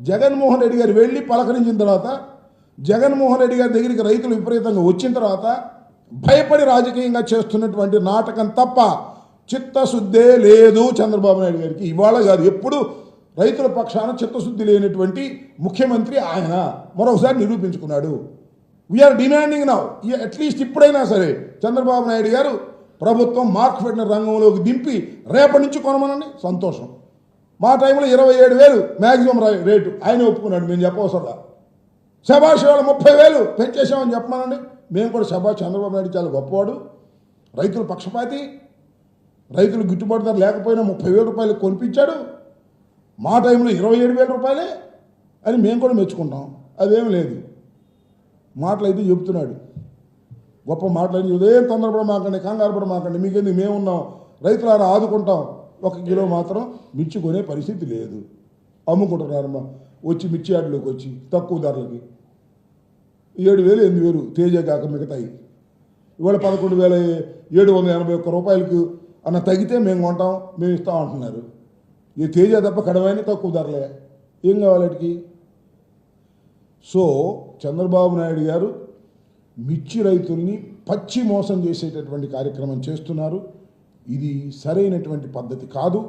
జగన్మోహన్ రెడ్డి గారు వెళ్ళి పలకరించిన తర్వాత జగన్మోహన్ రెడ్డి గారి దగ్గరికి రైతులు విపరీతంగా వచ్చిన తర్వాత భయపడి రాజకీయంగా చేస్తున్నటువంటి నాటకం తప్ప చిత్తశుద్ధే లేదు చంద్రబాబు నాయుడు గారికి. ఇవాళ కాదు, ఎప్పుడు రైతుల పక్షాన చిత్తశుద్ధి లేనటువంటి ముఖ్యమంత్రి ఆయన మరొకసారి నిరూపించుకున్నాడు. వీఆర్ డిమాండింగ్ నౌ, అట్లీస్ట్ ఇప్పుడైనా సరే చంద్రబాబు నాయుడు గారు ప్రభుత్వం మార్కెట్ రంగంలోకి దింపి రేపటి నుంచి కొనమనండి, సంతోషం. మా టైంలో 27,000 మ్యాక్సిమం రేటు ఆయన ఒప్పుకున్నాడు, మేము చెప్పవసరం. శభాష్ వాళ్ళు 30,000 పెంచేసామని చెప్పమనండి, మేము కూడా శభాష్. చంద్రబాబు నాయుడు చాలా గొప్పవాడు, రైతుల పక్షపాతి, రైతులు గిట్టుబాటు ధర లేకపోయినా 30,000 రూపాయలు కొనిపించాడు. మా టైంలో 27,000 రూపాయలే అని మేము కూడా మెచ్చుకుంటాం. అదేమి లేదు, మాటలైతే చెబుతున్నాడు, గొప్ప మాటలు. ఉదయం తొందరపడమాకండి, కంగారు పడమాకండి, మీకెందుకు మేమున్నాం, రైతులారా ఆదుకుంటాం. 1 కిలో మాత్రం మిర్చి కొనే పరిస్థితి లేదు, అమ్ముకుంటున్నారమ్మా వచ్చి మిర్చి యార్డులోకి వచ్చి తక్కువ ధరలకి 7,000 8,000 తేజ కాక మిగతాయి. ఇవాళ 11,781 రూపాయలకు అన్న తగ్గితే మేము కొంటాం, మేము ఇస్తాం అంటున్నారు. ఈ తేజ తప్ప కడవైన తక్కువ ధరలే, ఏం కావాలి వాటికి? సో చంద్రబాబు నాయుడు గారు మిర్చి రైతుల్ని పచ్చి మోసం చేసేటటువంటి కార్యక్రమం చేస్తున్నారు. ఇది సరైనటువంటి పద్ధతి కాదు.